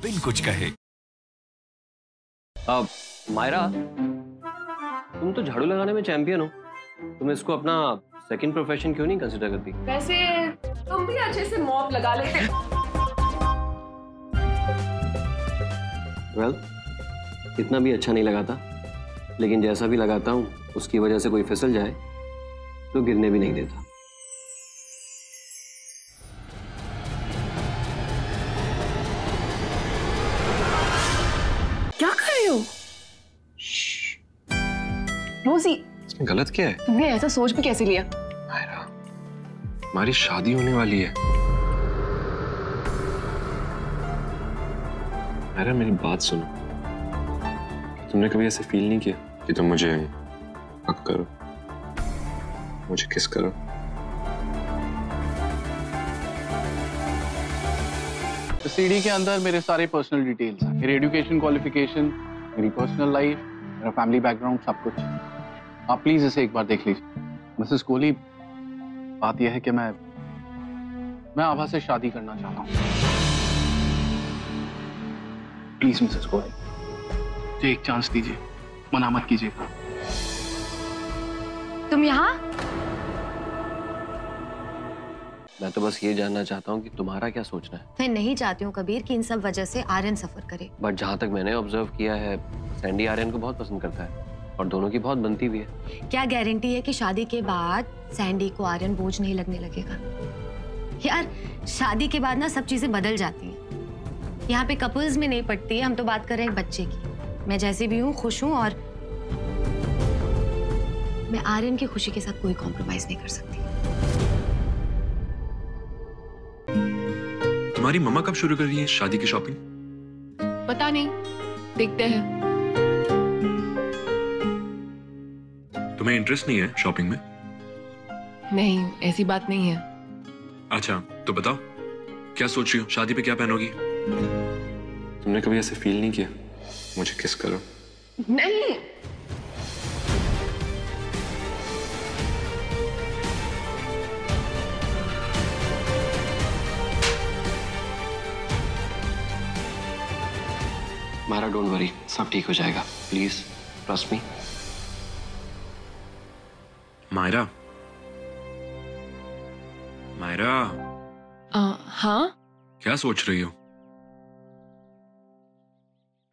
बिन कुछ कहे। अब मायरा, तुम तो झाड़ू लगाने में चैंपियन हो, तुम इसको अपना सेकंड प्रोफेशन क्यों नहीं कंसिडर करती? वैसे तुम भी अच्छे से मॉप लगा लेते। वेल, इतना भी अच्छा नहीं लगाता, लेकिन जैसा भी लगाता हूँ उसकी वजह से कोई फिसल जाए तो गिरने भी नहीं देता। क्या कर रहे हो? रोजी, इसमें गलत क्या है? तुमने ऐसा सोच भी कैसे लिया? मायरा, हमारी शादी होने वाली है। मायरा, मेरी बात सुनो। तुमने कभी ऐसे फील नहीं किया कि तुम मुझे हक करो, मुझे किस करो? सीडी के अंदर मेरे सारे पर्सनल डिटेल्स हैं, मेरी एजुकेशन, क्वालिफिकेशन, मेरी पर्सनल लाइफ, मेरा फैमिली बैकग्राउंड, सब कुछ। आप प्लीज इसे एक बार देख लीजिए। मिसेस कोहली, बात यह है कि मैं आभा से शादी करना चाहता हूँ। प्लीज मिसेस कोहली, मुझे एक चांस दीजिए, मना मत कीजिएगा। तुम यहाँ? मैं तो बस ये जानना चाहता हूँ कि तुम्हारा क्या सोचना है। मैं नहीं चाहती हूँ कबीर कि इन सब वजह से आर्यन सफर करे। बट जहाँ तक मैंने ऑब्जर्व किया है, सैंडी आर्यन को बहुत पसंद करता है और दोनों की बहुत बनती भी है। क्या गारंटी है कि शादी के बाद सैंडी को आर्यन बोझ नहीं लगने लगेगा? यार, शादी के बाद ना सब चीजें बदल जाती हैं। यहाँ पे कपल्स में नहीं पड़ती है, हम तो बात कर रहे हैं एक बच्चे की। मैं जैसे भी हूँ खुश हूँ और मैं आर्यन की खुशी के साथ कोई कॉम्प्रोमाइज नहीं कर सकती। तुम्हारी मम्मा कब शुरू कर रही है शादी की शॉपिंग? पता नहीं, देखते हैं। तुम्हें इंटरेस्ट नहीं है शॉपिंग में? नहीं, ऐसी बात नहीं है। अच्छा, तो बताओ क्या सोच रही हो, शादी पे क्या पहनोगी? तुमने कभी ऐसे फील नहीं किया मुझे किस करो? नहीं। मायरा, डोंट वरी, सब ठीक हो जाएगा। Please trust me. Myra, Myra, हाँ, क्या सोच रही हो?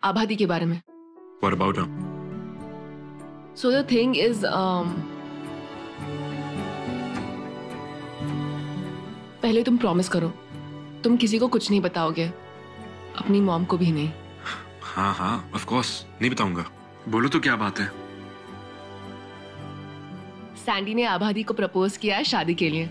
आबादी के बारे में। What about her? So the thing is, पहले तुम प्रॉमिस करो, तुम किसी को कुछ नहीं बताओगे, अपनी मॉम को भी नहीं। हाँ हाँ, ऑफ कोर्स नहीं बताऊंगा। बोलो तो क्या बात है? सैंडी ने आबादी को प्रपोज किया है शादी के लिए।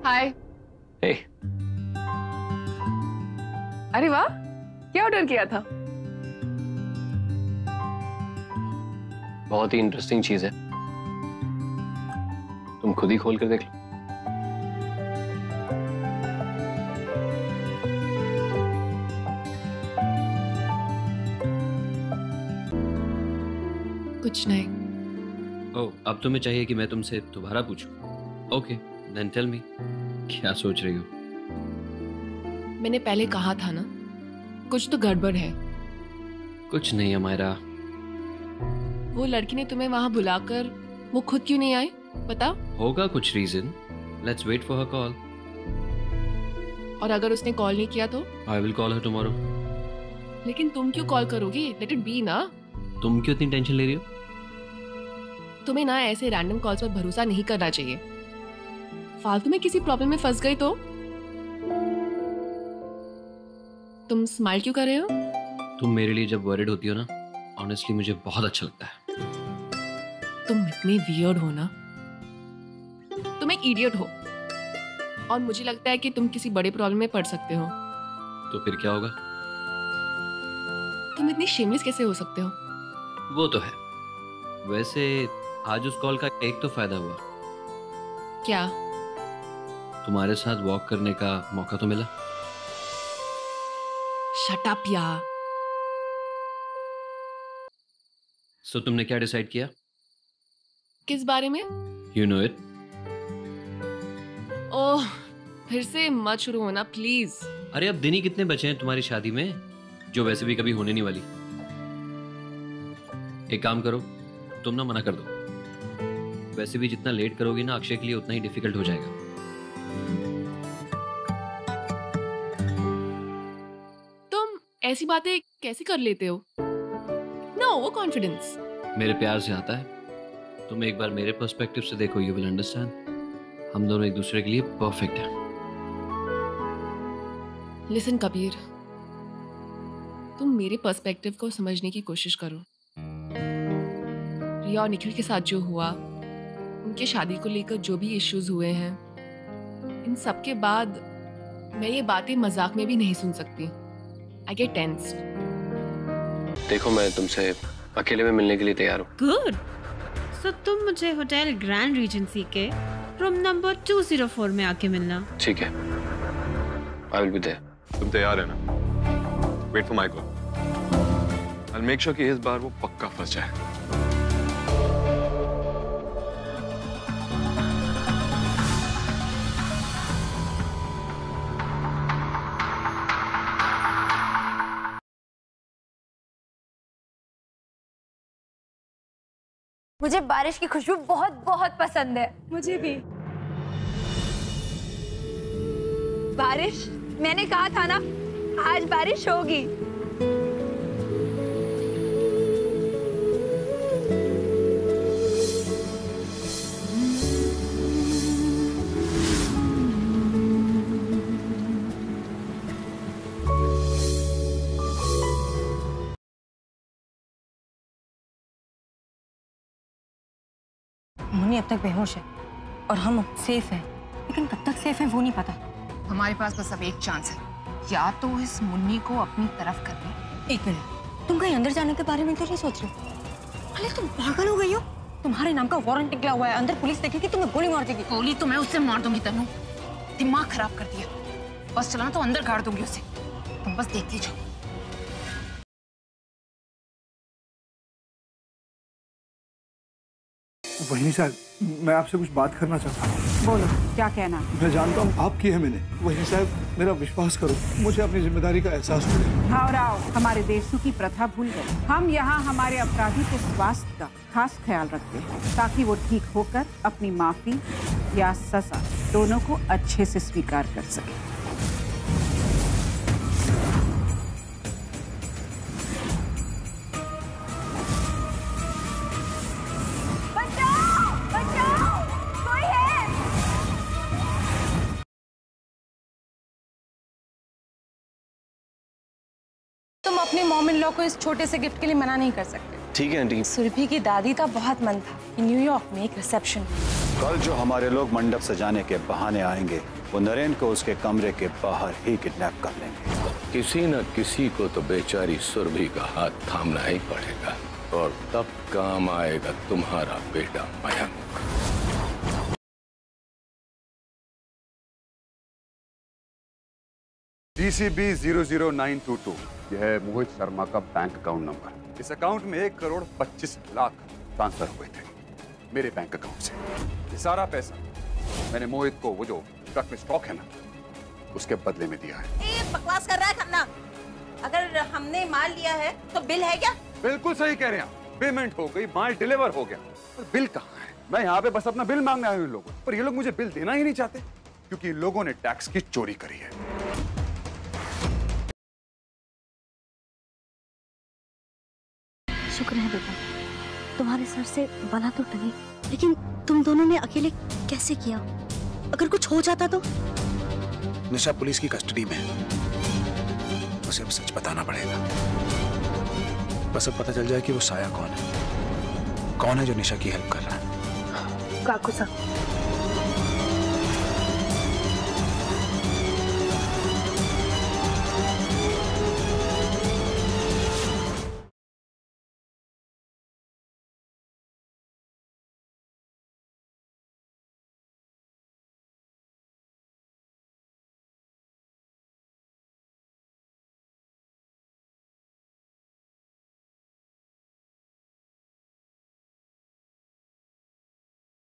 हाय। हे, अरे वाह, क्या ऑर्डर किया था? बहुत ही इंटरेस्टिंग चीज है, तुम खुद ही खोल कर देख लो। कुछ नहीं। ओह, अब तुम्हें चाहिए कि मैं तुमसे दोबारा पूछूं? ओके, देन टेल मी, क्या सोच रही हो? मैंने पहले कहा था ना, कुछ तो गड़बड़ है। कुछ नहीं है मायरा। वो लड़की ने तुम्हें वहां बुलाकर वो खुद क्यों नहीं आई, पता? होगा कुछ reason, let's wait for her call. और अगर उसने कॉल नहीं किया तो? I will call her tomorrow. लेकिन तुम क्यों कॉल करोगी? लेट इट बी ना। तुम क्यों इतनी टेंशन ले रही हो? तुम्हें ना ऐसे रैंडम कॉल्स पर भरोसा नहीं करना चाहिए। फालतू में किसी प्रॉब्लम में फंस गई तो? तुम स्माइल क्यों कर रहे हो? तुम मेरे लिए जब वरिड होती हो ना, ऑनेस्टली मुझे बहुत अच्छा लगता है। तुम इतने वियर्ड हो ना, तुम एक इडियट हो, और मुझे लगता है कि तुम किसी बड़े प्रॉब्लम में पड़ सकते हो। तो फिर क्या होगा? तुम इतनी शेमलेस कैसे हो सकते हो? वो तो है। वैसे आज उस कॉल का एक तो फायदा हुआ। क्या? तुम्हारे साथ वॉक करने का मौका तो मिला। शट अप यार। सो तुमने क्या डिसाइड किया? किस बारे में? You know it. ओह, फिर से मत शुरू होना प्लीज। अरे अब दिन ही कितने बचे हैं तुम्हारी शादी में, जो वैसे भी कभी होने नहीं वाली। एक काम करो, तुम ना मना कर दो। वैसे भी जितना लेट करोगी ना अक्षय के लिए उतना ही डिफिकल्ट हो जाएगा। तुम ऐसी बातें कैसे कर लेते हो? No over confidence. मेरे प्यार से आता है। तुम एक बार मेरे पर्सपेक्टिव से देखो, यू विल अंडरस्टैंड। हम दोनों एक दूसरे के लिए परफेक्ट हैं। लिसन कबीर, तुम मेरे पर्सपेक्टिव को समझने की कोशिश करो। रिया और निखिल के साथ जो हुआ, उनके शादी को लेकर जो भी इश्यूज हुए हैं, इन सब के बाद मैं ये बातें मजाक में भी नहीं सुन सकती। I get tensed. देखो, मैं तुमसे अकेले में मिलने के लिए तैयार हूँ। गुड। सो तुम मुझे होटल ग्रैंड रीजेंसी के रूम नंबर 204 में आके मिलना। ठीक है, आई विल बी देयर। तुम तैयार है ना? Wait for my call. I will make sure कि इस बार वो पक्का फंस जाए। मुझे बारिश की खुशबू बहुत बहुत पसंद है। मुझे भी। बारिश, मैंने कहा था ना आज बारिश होगी। मुन्नी अब तक बेहोश है और हम सेफ हैं, लेकिन कब तक सेफ हैं वो नहीं पता। हमारे पास बस अब एक चांस है, या तो इस मुन्नी को अपनी तरफ कर ले। एक मिनट, तुम कहीं अंदर जाने के बारे में तो नहीं सोच रहे? अरे तुम पागल हो गई हो? तुम्हारे नाम का वारंट निकला हुआ है, अंदर पुलिस देखेगी तुम्हें गोली मार देगी। गोली तो मैं उससे मार दूंगी तनु, दिमाग खराब कर दिया। बस चलाना तो अंदर गाड़ दूंगी उसे, तुम बस देखती जाओ। वही साहब, मैं आपसे कुछ बात करना चाहता हूँ। बोलो, क्या कहना? मैं जानता हूँ आपकी है मैंने। वही साहब, मेरा विश्वास करो, मुझे अपनी जिम्मेदारी का एहसास हो। घावराव हमारे देशों की प्रथा भूल गए। हम यहाँ हमारे अपराधी के स्वास्थ्य का खास ख्याल रखते हैं, ताकि वो ठीक होकर अपनी माफी या सजा दोनों को अच्छे से स्वीकार कर सके। तुम अपने मॉम इन लॉ को इस छोटे से गिफ्ट के लिए मना नहीं कर सकते। ठीक है आंटी। सुरभि की दादी का बहुत मन था कि न्यूयॉर्क में एक रिसेप्शन। कल जो हमारे लोग मंडप सजाने के बहाने आएंगे, वो नरेन को उसके कमरे के बाहर ही किडनैप कर लेंगे। किसी न किसी को तो बेचारी सुरभि का हाथ थामना ही पड़ेगा, और तब काम आएगा तुम्हारा बेटा मयंक। DCB 00922, यह है मोहित शर्मा का बैंक अकाउंट नंबर। इस अकाउंट में 1,25,00,000 ट्रांसफर हुए थे मेरे बैंक अकाउंट से। ये सारा पैसा मैंने मोहित को वो जो ट्रक में स्टॉक है ना, उसके बदले में दिया है। ये बकवास कर रहा है खन्ना। अगर हमने माल लिया है तो बिल है क्या? बिल्कुल सही कह रहे हैं। पेमेंट हो गई, माल डिलीवर हो गया, पर बिल कहाँ है? मैं यहाँ पे बस अपना बिल मांगने आया हूँ इन लोगों, पर ये लोग मुझे बिल देना ही नहीं चाहते, क्योंकि इन लोगों ने टैक्स की चोरी करी है। शुक्र है बेटा, तुम्हारे सर से बला तो टली, लेकिन तुम दोनों ने अकेले कैसे किया? अगर कुछ हो जाता तो? निशा पुलिस की कस्टडी में है, उसे अब सच बताना पड़ेगा। बस अब पता चल जाए कि वो साया कौन है जो निशा की हेल्प कर रहा है। काकू साहब,